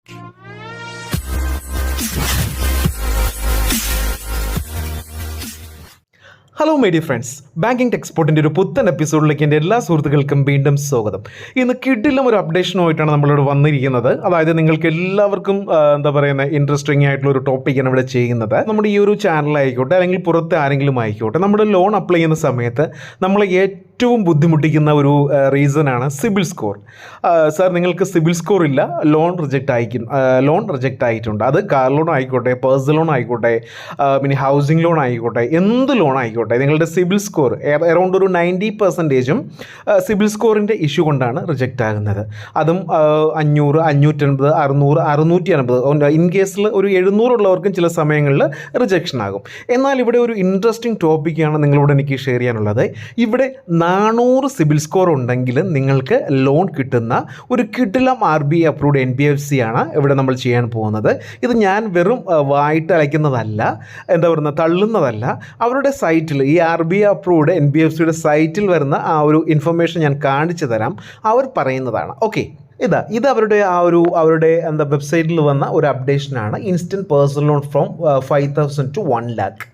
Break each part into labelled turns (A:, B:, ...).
A: Hello my dear friends, banking ടെക്സ്പോർട്ടിൻ്റെ ഒരു പുത്തൻ എപ്പിസോഡിലേക്ക് എൻ്റെ എല്ലാ സുഹൃത്തുക്കൾക്കും വീണ്ടും സ്വാഗതം. ഇന്ന് കിഡിലും ഒരു അപ്ഡേഷനുമായിട്ടാണ് നമ്മളിവിടെ വന്നിരിക്കുന്നത്. അതായത് നിങ്ങൾക്ക് എല്ലാവർക്കും ഇൻട്രസ്റ്റിംഗ് ആയിട്ടുള്ള ഒരു ടോപ്പിക്കാണ് ഇവിടെ ചെയ്യുന്നത്. നമ്മുടെ ഈ ഒരു ചാനലായിക്കോട്ടെ അല്ലെങ്കിൽ പുറത്ത് ആരെങ്കിലും ആയിക്കോട്ടെ, നമ്മുടെ ലോൺ അപ്ലൈ ചെയ്യുന്ന സമയത്ത് നമ്മൾ ഏറ്റവും ബുദ്ധിമുട്ടിക്കുന്ന ഒരു റീസണാണ് സിബിൽ സ്കോർ. സാർ, നിങ്ങൾക്ക് സിബിൽ സ്കോർ ഇല്ല, ലോൺ റിജക്റ്റ് ആയിട്ടുണ്ട്. അത് കാർ ലോൺ ആയിക്കോട്ടെ, പേഴ്സണൽ ലോൺ ആയിക്കോട്ടെ, പിന്നെ ഹൗസിംഗ് ലോൺ ആയിക്കോട്ടെ, എന്ത് ലോൺ ആയിക്കോട്ടെ, നിങ്ങളുടെ സിബിൽ സ്കോർ അറൗണ്ട് ഒരു 90%-ഉം സിബിൽ സ്കോറിൻ്റെ ഇഷ്യൂ കൊണ്ടാണ് റിജക്റ്റ് ആകുന്നത്. അതും 500, 550, 600, 650, ഇൻ കേസിൽ ഒരു 700 ഉള്ളവർക്കും ചില സമയങ്ങളിൽ റിജക്ഷൻ ആകും. എന്നാൽ ഇവിടെ ഒരു ഇൻട്രസ്റ്റിംഗ് ടോപ്പിക്കാണ് നിങ്ങളോട് എനിക്ക് ഷെയർ ചെയ്യാനുള്ളത്. ഇവിടെ 400 സിബിൽ സ്കോർ ഉണ്ടെങ്കിൽ നിങ്ങൾക്ക് ലോൺ കിട്ടുന്ന ഒരു കിടിലം RBI അപ്രൂവ്ഡ് NBFC ആണ് ഇവിടെ നമ്മൾ ചെയ്യാൻ പോകുന്നത്. ഇത് ഞാൻ വെറും വായിട്ട് അയക്കുന്നതല്ല, തള്ളുന്നതല്ല. അവരുടെ സൈറ്റിൽ, ഈ RBI അപ്രൂവ്ഡ് NBFCയുടെ സൈറ്റിൽ വരുന്ന ആ ഒരു ഇൻഫർമേഷൻ ഞാൻ കാണിച്ചു തരാം. അവർ പറയുന്നതാണ്. ഓക്കെ, ഇത് അവരുടെ വെബ്സൈറ്റിൽ വന്ന ഒരു അപ്ഡേഷനാണ്. Instant personal loan from 5,000 to 1 lakh.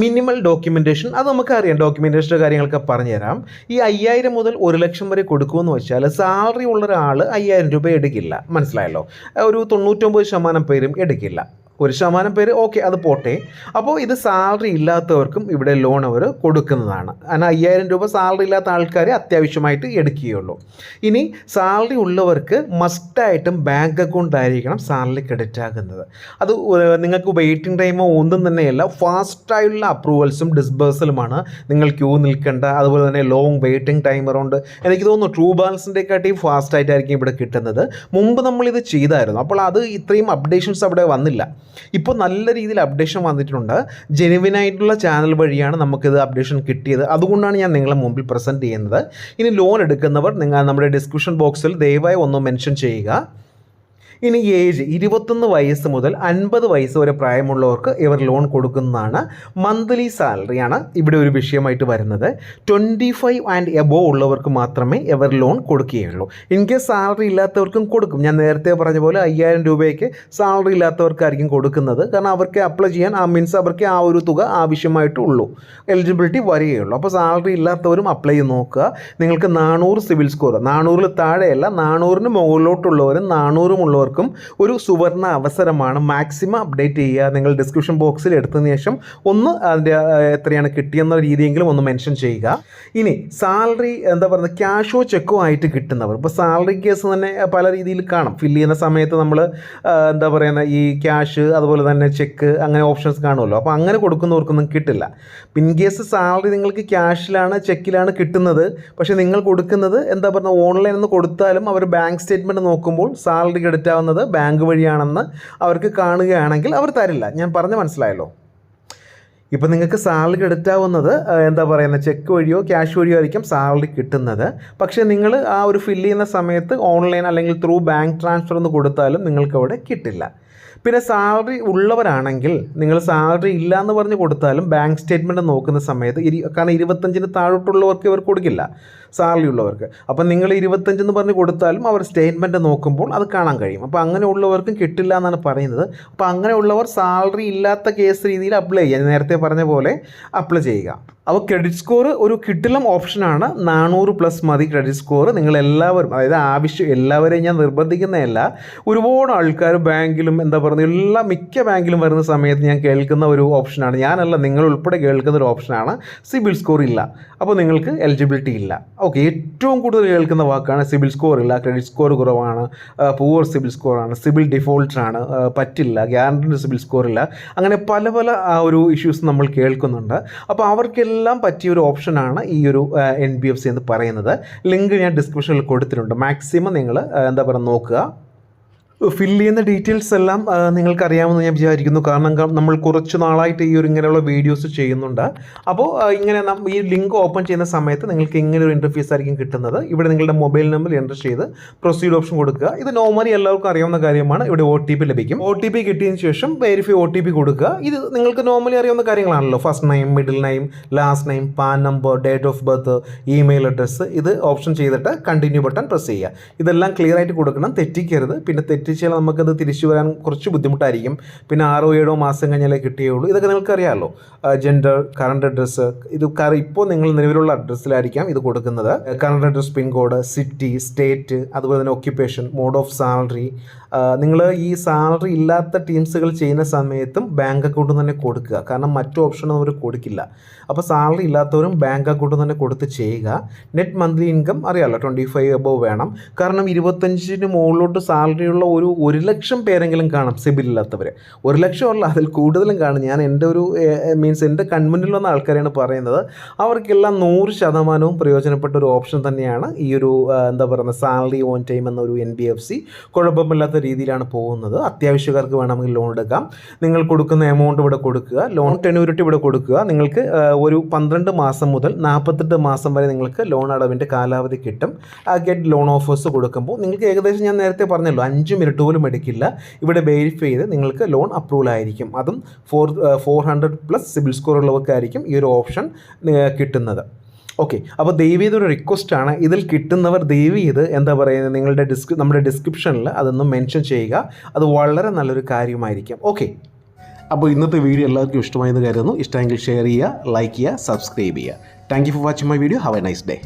A: Minimal documentation, അത് നമുക്കറിയാം. ഡോക്യുമെൻറ്റേഷൻ്റെ കാര്യങ്ങളൊക്കെ പറഞ്ഞുതരാം. ഈ 5,000 മുതൽ 1 ലക്ഷം വരെ കൊടുക്കുമെന്ന് വെച്ചാൽ സാലറി ഉള്ള ഒരാൾ 5,000 രൂപ എടുക്കില്ല. മനസ്സിലായല്ലോ? ഒരു 99% പേരും എടുക്കില്ല. 1% പേര് ഓക്കെ, അത് പോട്ടെ. അപ്പോൾ ഇത് സാലറി ഇല്ലാത്തവർക്കും ഇവിടെ ലോൺ അവർ കൊടുക്കുന്നതാണ്. കാരണം 5,000 രൂപ സാലറി ഇല്ലാത്ത ആൾക്കാർ അത്യാവശ്യമായിട്ട് എടുക്കുകയുള്ളൂ. ഇനി സാലറി ഉള്ളവർക്ക് മസ്റ്റായിട്ടും ബാങ്ക് അക്കൗണ്ട് ആയിരിക്കണം സാലറി ക്രെഡിറ്റ് ആകുന്നത്. അത് നിങ്ങൾക്ക് വെയിറ്റിംഗ് ടൈമോ ഒന്നും തന്നെയല്ല, ഫാസ്റ്റായുള്ള അപ്രൂവൽസും ഡിസ്ബേഴ്സലുമാണ്. നിങ്ങൾ ക്യൂ നിൽക്കേണ്ട. അതുപോലെ തന്നെ ലോങ് വെയിറ്റിംഗ് ടൈം അറൗണ്ട്, എനിക്ക് തോന്നുന്നു ട്രൂ ബാലൻസിൻ്റെക്കാട്ടിയും ഫാസ്റ്റായിട്ടായിരിക്കും ഇവിടെ കിട്ടുന്നത്. മുമ്പ് നമ്മളിത് ചെയ്തായിരുന്നു, അപ്പോൾ അത് ഇത്രയും അപ്ഡേഷൻസ് അവിടെ വന്നില്ല. ഇപ്പോൾ നല്ല രീതിയിൽ അപ്ഡേഷൻ വന്നിട്ടുണ്ട്. ജെനുവിനായിട്ടുള്ള ചാനൽ വഴിയാണ് നമുക്കിത് അപ്ഡേഷൻ കിട്ടിയത്. അതുകൊണ്ടാണ് ഞാൻ നിങ്ങളെ മുമ്പിൽ പ്രസൻറ്റ് ചെയ്യുന്നത്. ഇനി ലോൺ എടുക്കുന്നവർ നിങ്ങൾ നമ്മുടെ ഡിസ്ക്രിപ്ഷൻ ബോക്സിൽ ദയവായി ഒന്ന് മെൻഷൻ ചെയ്യുക. ഇനി ഏജ് 21 വയസ്സ് മുതൽ 50 വയസ്സ് വരെ പ്രായമുള്ളവർക്ക് ഇവർ ലോൺ കൊടുക്കുന്നതാണ്. മന്ത്ലി സാലറിയാണ് ഇവിടെ ഒരു വിഷയമായിട്ട് വരുന്നത്. 25 ആൻഡ് എബോവ് ഉള്ളവർക്ക് മാത്രമേ ഇവർ ലോൺ കൊടുക്കുകയുള്ളൂ. ഇൻ കേസ് സാലറി ഇല്ലാത്തവർക്കും കൊടുക്കും. ഞാൻ നേരത്തെ പറഞ്ഞ പോലെ 5,000 രൂപയ്ക്ക് സാലറി ഇല്ലാത്തവർക്കായിരിക്കും കൊടുക്കുന്നത്. കാരണം അവർക്ക് അപ്ലൈ ചെയ്യാൻ അവർക്ക് ആ ഒരു തുക ആവശ്യമായിട്ടുള്ളൂ, എലിജിബിലിറ്റി വരികയുള്ളൂ. അപ്പോൾ സാലറി ഇല്ലാത്തവരും അപ്ലൈ ചെയ്ത് നോക്കുക. നിങ്ങൾക്ക് 400 സിബിൽ സ്കോർ, 400 താഴെയല്ല, 400 മുകളിലോട്ടുള്ളവരും 400 ഉള്ളവർ ഒരു സുവർണ അവസരമാണ്. മാക്സിമം അപ്ഡേറ്റ് ചെയ്യുക. നിങ്ങൾ ഡിസ്ക്രിപ്ഷൻ ബോക്സിൽ എടുത്തതിന് ശേഷം ഒന്ന് അതിൻ്റെ എത്രയാണ് കിട്ടിയെന്ന രീതിയെങ്കിലും ഒന്ന് മെൻഷൻ ചെയ്യുക. ഇനി സാലറി ക്യാഷോ ചെക്കോ ആയിട്ട് കിട്ടുന്നവർ, ഇപ്പോൾ സാലറി കേസ് തന്നെ പല രീതിയിൽ കാണും. ഫില്ല് ചെയ്യുന്ന സമയത്ത് നമ്മൾ ഈ ക്യാഷ് അതുപോലെ തന്നെ ചെക്ക് അങ്ങനെ ഓപ്ഷൻസ് കാണുമല്ലോ. അപ്പോൾ അങ്ങനെ കൊടുക്കുന്നവർക്കൊന്നും കിട്ടില്ല. ഇൻ കേസ് സാലറി നിങ്ങൾക്ക് ക്യാഷിലാണ് ചെക്കിലാണ് കിട്ടുന്നത്, പക്ഷേ നിങ്ങൾ കൊടുക്കുന്നത് ഓൺലൈനിൽ നിന്ന് കൊടുത്താലും അവർ ബാങ്ക് സ്റ്റേറ്റ്മെൻറ്റ് നോക്കുമ്പോൾ സാലറി ക്രെഡിറ്റ് ബാങ്ക് വഴിയാണെന്ന് അവർക്ക് കാണുകയാണെങ്കിൽ അവർ തരില്ല. ഞാൻ പറഞ്ഞ് മനസ്സിലായല്ലോ? ഇപ്പോൾ നിങ്ങൾക്ക് സാലറി ക്രെഡിറ്റ് ആവുന്നത് ചെക്ക് വഴിയോ ക്യാഷ് വഴിയോ ആയിരിക്കും സാലറി കിട്ടുന്നത്. പക്ഷേ നിങ്ങൾ ആ ഒരു ഫില്ല് ചെയ്യുന്ന സമയത്ത് ഓൺലൈൻ അല്ലെങ്കിൽ ത്രൂ ബാങ്ക് ട്രാൻസ്ഫർ ഒന്ന് കൊടുത്താലും നിങ്ങൾക്ക് അവിടെ കിട്ടില്ല. പിന്നെ സാലറി ഉള്ളവരാണെങ്കിൽ നിങ്ങൾ സാലറി ഇല്ല എന്ന് പറഞ്ഞ് കൊടുത്താലും ബാങ്ക് സ്റ്റേറ്റ്മെൻറ്റ് നോക്കുന്ന സമയത്ത് കാരണം 25-ന് താഴോട്ടുള്ളവർക്ക് ഇവർ കൊടുക്കില്ല, സാലറി ഉള്ളവർക്ക്. അപ്പം നിങ്ങൾ 25 എന്ന് പറഞ്ഞ് കൊടുത്താലും അവർ സ്റ്റേറ്റ്മെൻറ്റ് നോക്കുമ്പോൾ അത് കാണാൻ കഴിയും. അപ്പോൾ അങ്ങനെയുള്ളവർക്കും കിട്ടില്ല എന്നാണ് പറയുന്നത്. അപ്പോൾ അങ്ങനെയുള്ളവർ സാലറി ഇല്ലാത്ത കേസ് രീതിയിൽ അപ്ലൈ ചെയ്യുക. നേരത്തെ പറഞ്ഞ പോലെ അപ്ലൈ ചെയ്യുക. അപ്പോൾ ക്രെഡിറ്റ് സ്കോർ ഒരു കിടിലം ഓപ്ഷനാണ്. 400+ മതി ക്രെഡിറ്റ് സ്കോർ. നിങ്ങളെല്ലാവരും, അതായത് എല്ലാവരെയും ഞാൻ നിർബന്ധിക്കുന്നതല്ല, ഒരുപാട് ആൾക്കാർ ബാങ്കിലും മിക്ക ബാങ്കിലും വരുന്ന സമയത്ത് ഞാൻ കേൾക്കുന്ന ഒരു ഓപ്ഷനാണ്. ഞാനല്ല, നിങ്ങൾ ഉൾപ്പെടെ കേൾക്കുന്ന ഒരു ഓപ്ഷനാണ് സിബിൽ സ്കോർ ഇല്ല, അപ്പോൾ നിങ്ങൾക്ക് എലിജിബിലിറ്റി ഇല്ല. ഓക്കെ, ഏറ്റവും കൂടുതൽ കേൾക്കുന്ന വാക്കാണ് സിബിൽ സ്കോർ ഇല്ല, ക്രെഡിറ്റ് സ്കോർ കുറവാണ്, പൂവർ സിബിൽ സ്കോറാണ്, സിബിൽ ഡിഫോൾട്ടാണ്, പറ്റില്ല, ഗ്യാരണ്ടീഡ് സിബിൽ സ്കോർ ഇല്ല, അങ്ങനെ പല ഒരു ഇഷ്യൂസ് നമ്മൾ കേൾക്കുന്നുണ്ട്. അപ്പോൾ അവർക്കെല്ലാം പറ്റിയൊരു ഓപ്ഷനാണ് ഈ ഒരു NBFC എന്ന് പറയുന്നത്. ലിങ്ക് ഞാൻ ഡിസ്ക്രിപ്ഷനിൽ കൊടുത്തിട്ടുണ്ട്. മാക്സിമം നിങ്ങൾ നോക്കുക. ഫില്ല് ചെയ്യുന്ന ഡീറ്റെയിൽസ് എല്ലാം നിങ്ങൾക്കറിയാമെന്ന് ഞാൻ വിചാരിക്കുന്നു. കാരണം നമ്മൾ കുറച്ച് നാളായിട്ട് ഈ ഒരു ഇങ്ങനെയുള്ള വീഡിയോസ് ചെയ്യുന്നുണ്ട്. അപ്പോൾ ഇങ്ങനെ ഈ ലിങ്ക് ഓപ്പൺ ചെയ്യുന്ന സമയത്ത് നിങ്ങൾക്ക് ഇങ്ങനെ ഒരു ഇൻ്റർഫേസ് ആയിരിക്കും കിട്ടുന്നത്. ഇവിടെ നിങ്ങളുടെ മൊബൈൽ നമ്പർ എൻ്റർ ചെയ്ത് പ്രൊസീഡ് ഓപ്ഷൻ കൊടുക്കുക. ഇത് നോർമലി എല്ലാവർക്കും അറിയാവുന്ന കാര്യമാണ്. ഇവിടെ OTP ലഭിക്കും. OTP കിട്ടിയതിന് ശേഷം വെരിഫൈ OTP കൊടുക്കുക. ഇത് നിങ്ങൾക്ക് നോർമലി അറിയാവുന്ന കാര്യങ്ങളാണല്ലോ. First name, middle name, last name, PAN number, date of birth, email address. ഇത് ഓപ്ഷൻ ചെയ്തിട്ട് കണ്ടിന്യൂ ബട്ടൺ പ്രസ് ചെയ്യുക. ഇതെല്ലാം ക്ലിയർ ആയിട്ട് കൊടുക്കണം, തെറ്റിക്കരുത്. പിന്നെ തെറ്റിച്ചാൽ നമുക്കത് തിരിച്ചു വരാൻ കുറച്ച് ബുദ്ധിമുട്ടായിരിക്കും. പിന്നെ 6-7 മാസം കഴിഞ്ഞാലേ കിട്ടുകയുള്ളൂ. ഇതൊക്കെ നിങ്ങൾക്കറിയാമല്ലോ. ജെൻഡർ, കറണ്ട് അഡ്രസ്സ്, ഇത് ഇപ്പോൾ നിങ്ങൾ നിലവിലുള്ള അഡ്രസ്സിലായിരിക്കാം ഇത് കൊടുക്കുന്നത്. Current address, pincode, city, state, അതുപോലെ തന്നെ ഒക്യുപ്പേഷൻ, മോഡ് ഓഫ് സാലറി. നിങ്ങൾ ഈ സാലറി ഇല്ലാത്ത ടീംസുകൾ ചെയ്യുന്ന സമയത്തും ബാങ്ക് അക്കൗണ്ട് തന്നെ കൊടുക്കുക. കാരണം മറ്റു ഓപ്ഷനൊന്നും അവർ കൊടുക്കില്ല. അപ്പോൾ സാലറി ഇല്ലാത്തവരും ബാങ്ക് അക്കൗണ്ട് തന്നെ കൊടുത്ത് ചെയ്യുക. നെറ്റ് മന്ത്ലി ഇൻകം അറിയാമല്ലോ, 25 above വേണം. കാരണം 25-ന് മുകളിലോട്ട് സാലറിയുള്ള 1 ലക്ഷം പേരെങ്കിലും കാണും സിബിൽ ഇല്ലാത്തവർ. 1 ലക്ഷമല്ല, അതിൽ കൂടുതലും കാണും. ഞാൻ എൻ്റെ എൻ്റെ കൺമുന്നിൽ വന്ന ആൾക്കാരെയാണ് പറയുന്നത്. അവർക്കെല്ലാം 100% പ്രയോജനപ്പെട്ട ഒരു ഓപ്ഷൻ തന്നെയാണ് ഈ ഒരു സാലറി ഓൺ ടൈം എന്നൊരു NBFC. കുഴപ്പമില്ലാത്ത രീതിയിലാണ് പോകുന്നത്. അത്യാവശ്യക്കാർക്ക് വേണമെങ്കിൽ ലോൺ എടുക്കാം. നിങ്ങൾ കൊടുക്കുന്ന എമൗണ്ട് ഇവിടെ കൊടുക്കുക, ലോൺ ടെന്യൂരിറ്റി ഇവിടെ കൊടുക്കുക. നിങ്ങൾക്ക് ഒരു 12 മാസം മുതൽ 48 മാസം വരെ നിങ്ങൾക്ക് ലോൺ അടവിൻ്റെ കാലാവധി കിട്ടും. ഗെറ്റ് ലോൺ ഓഫേഴ്സ് കൊടുക്കുമ്പോൾ നിങ്ങൾക്ക് ഏകദേശം ഞാൻ നേരത്തെ പറഞ്ഞല്ലോ 5 മിനിറ്റ് പോലും എടുക്കില്ല. ഇവിടെ വെരിഫൈ ചെയ്ത് നിങ്ങൾക്ക് ലോൺ അപ്രൂവൽ ആയിരിക്കും. അതും 400+ സിബിൽ സ്കോർ ഉള്ളവർക്കായിരിക്കും ഈ ഒരു ഓപ്ഷൻ കിട്ടുന്നത്. ഓക്കെ, അപ്പോൾ ദയവ് ചെയ്തൊരു റിക്വസ്റ്റാണ്, ഇതിൽ കിട്ടുന്നവർ ദയവ് ചെയ്ത് നിങ്ങളുടെ നമ്മുടെ ഡിസ്ക്രിപ്ഷനിൽ അതൊന്ന് മെൻഷൻ ചെയ്യുക. അത് വളരെ നല്ലൊരു കാര്യമായിരിക്കും. ഓക്കെ, അപ്പോൾ ഇന്നത്തെ വീഡിയോ എല്ലാവർക്കും ഇഷ്ടമായെന്ന് കരുതുന്നു. ഇഷ്ടമെങ്കിൽ ഷെയർ ചെയ്യുക, ലൈക്ക് ചെയ്യുക, സബ്സ്ക്രൈബ് ചെയ്യുക. Thank you for watching my video. Have A nice day.